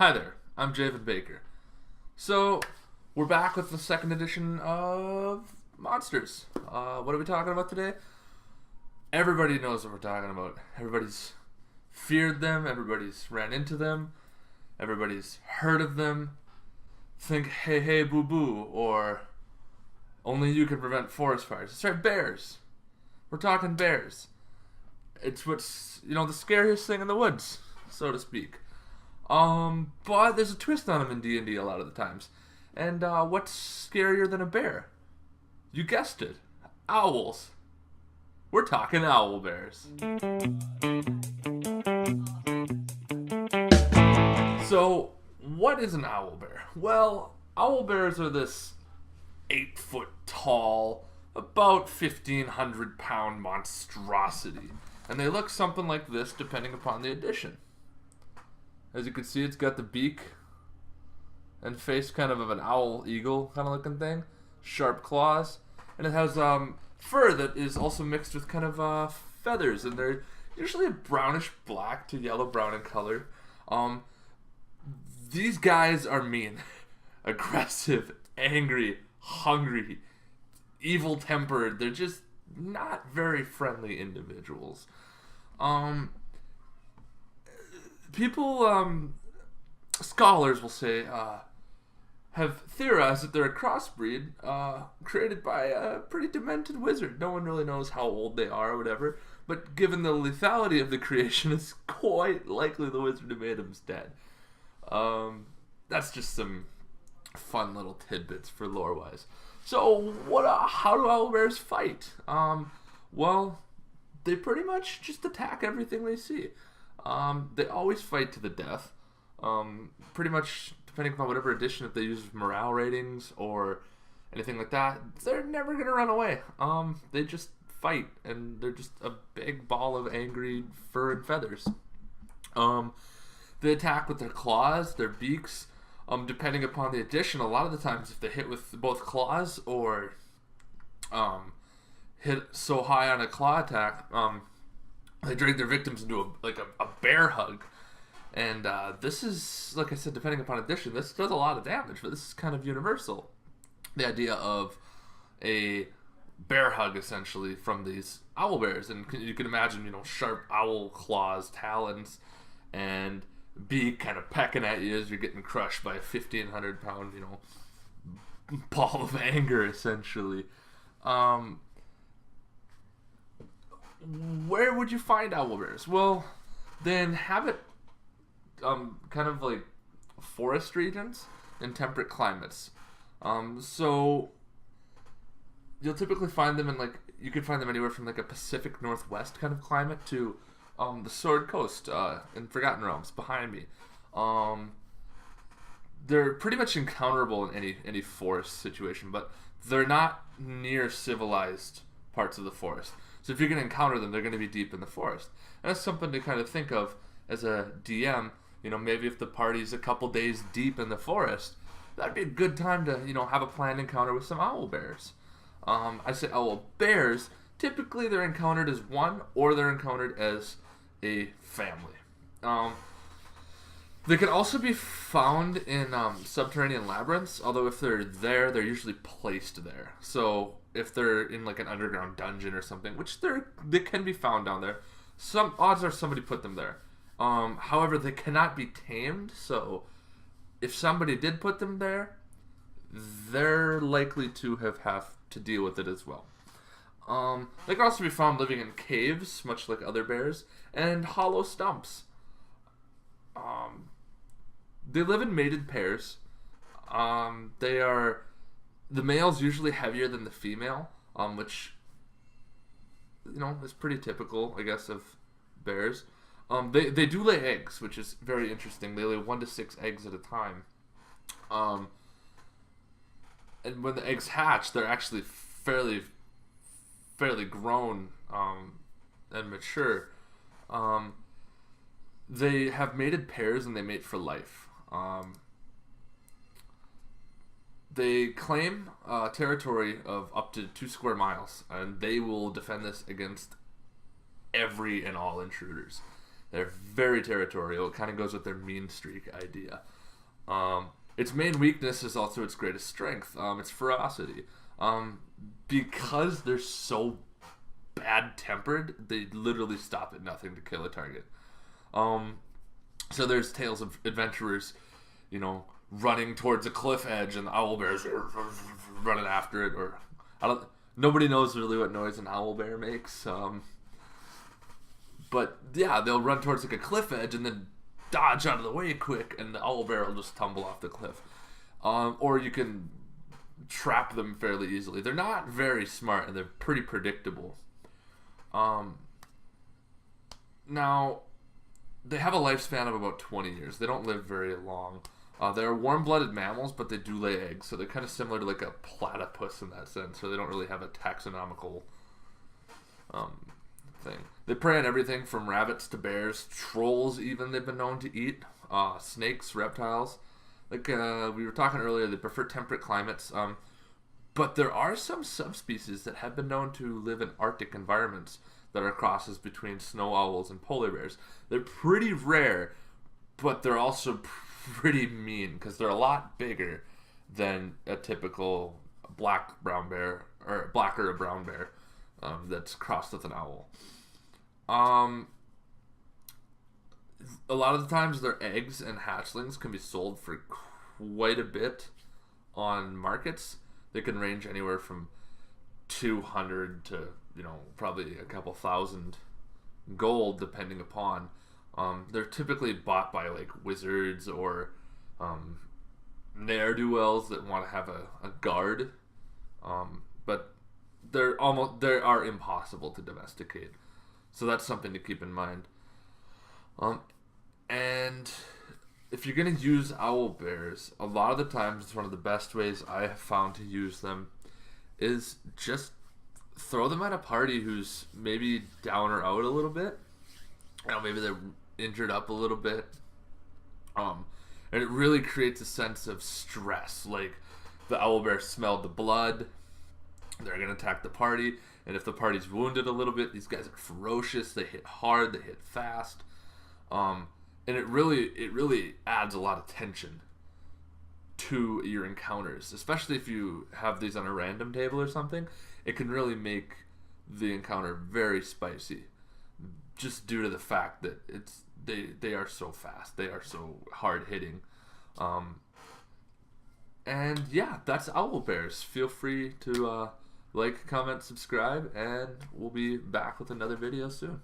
Hi there, I'm Javen Baker. So, we're back with the second edition of Monsters. What are we talking about today? Everybody knows what we're talking about. Everybody's feared them, everybody's ran into them, everybody's heard of them. Think, hey, hey, boo boo, or only you can prevent forest fires. That's right, bears. We're talking bears. It's what's, the scariest thing in the woods, so to speak. But there's a twist on them in D&D a lot of the times. And what's scarier than a bear? You guessed it. Owls. We're talking owlbears. So, what is an owlbear? Well, owlbears are this 8-foot tall, about 1,500 pound monstrosity. And they look something like this depending upon the edition. As you can see, it's got the beak and face kind of an owl eagle kind of looking thing, sharp claws, and it has fur that is also mixed with kind of feathers, and they're usually a brownish black to yellow brown in color. These guys are mean, aggressive, angry, hungry, evil tempered. They're just not very friendly individuals. People, scholars will say, have theorized that they're a crossbreed created by a pretty demented wizard. No one really knows how old they are or whatever, but given the lethality of the creation, it's quite likely the wizard who made them's dead. That's just some fun little tidbits for lore-wise. So, how do owlbears fight? Well, they pretty much just attack everything they see. They always fight to the death. Pretty much, depending upon whatever edition, if they use morale ratings or anything like that, they're never going to run away. They just fight, and they're just a big ball of angry fur and feathers. They attack with their claws, their beaks. Depending upon the edition, a lot of the times if they hit with both claws or hit so high on a claw attack, they drag their victims into a bear hug. And this is, like I said, depending upon edition, this does a lot of damage, but this is kind of universal. The idea of a bear hug, essentially, from these owlbears. And you can imagine, sharp owl claws, talons, and beak kind of pecking at you as you're getting crushed by a 1,500 pound, ball of anger, essentially. Where would you find owlbears? Well, they inhabit kind of like forest regions in temperate climates. So you'll typically find them you can find them anywhere from a Pacific Northwest kind of climate to the Sword Coast in Forgotten Realms behind me. They're pretty much encounterable in any forest situation, but they're not near civilized parts of the forest. So if you're going to encounter them, they're going to be deep in the forest. And that's something to kind of think of as a DM. Maybe if the party's a couple days deep in the forest, that'd be a good time to, have a planned encounter with some owlbears. I say owlbears. Typically, they're encountered as one, or they're encountered as a family. They can also be found in subterranean labyrinths, although if they're there, they're usually placed there. So if they're in an underground dungeon or something, which they can be found down there, some odds are somebody put them there. However, they cannot be tamed, so if somebody did put them there, they're likely to have to deal with it as well. They can also be found living in caves, much like other bears, and hollow stumps. They live in mated pairs. The male's usually heavier than the female, which, is pretty typical, I guess, of bears. They do lay eggs, which is very interesting. They lay 1 to 6 eggs at a time. And when the eggs hatch, they're actually fairly grown and mature. They have mated pairs and they mate for life. They claim territory of up to 2 square miles, and they will defend this against every and all intruders. They're very territorial. It kind of goes with their mean streak idea. Its main weakness is also its greatest strength. Its ferocity. Because they're so bad-tempered, they literally stop at nothing to kill a target. So there's tales of adventurers, you know, running towards a cliff edge and the owlbears running after it, or nobody knows really what noise an owlbear makes. But yeah, they'll run towards like a cliff edge and then dodge out of the way quick, and the owlbear will just tumble off the cliff. Or you can trap them fairly easily. They're not very smart, and they're pretty predictable. Now, they have a lifespan of about 20 years. They don't live very long. They're warm-blooded mammals, but they do lay eggs, so they're kind of similar to like a platypus in that sense, so they don't really have a taxonomical thing. They prey on everything from rabbits to bears, trolls even they've been known to eat, snakes, reptiles. Like we were talking earlier, they prefer temperate climates, but there are some subspecies that have been known to live in Arctic environments that are crosses between snow owls and polar bears. They're pretty rare, but they're also pretty mean because they're a lot bigger than a typical black-brown bear, or black or a brown bear that's crossed with an owl. A lot of the times their eggs and hatchlings can be sold for quite a bit on markets. They can range anywhere from 200 to, you know, probably a couple thousand gold depending upon. They're typically bought by like wizards or ne'er-do-wells that want to have a guard, but they are impossible to domesticate, so that's something to keep in mind. And if you're going to use owlbears, a lot of the times it's one of the best ways I have found to use them is just throw them at a party who's maybe down or out a little bit. You know, maybe they're injured up a little bit. And it really creates a sense of stress. Like, the owlbear smelled the blood, they're going to attack the party, and if the party's wounded a little bit, these guys are ferocious, they hit hard, they hit fast. And it really adds a lot of tension to your encounters, especially if you have these on a random table or something. It can really make the encounter very spicy, just due to the fact that they are so fast, they are so hard hitting. And yeah, that's OWLBEARS. Feel free to like, comment, subscribe, and we'll be back with another video soon.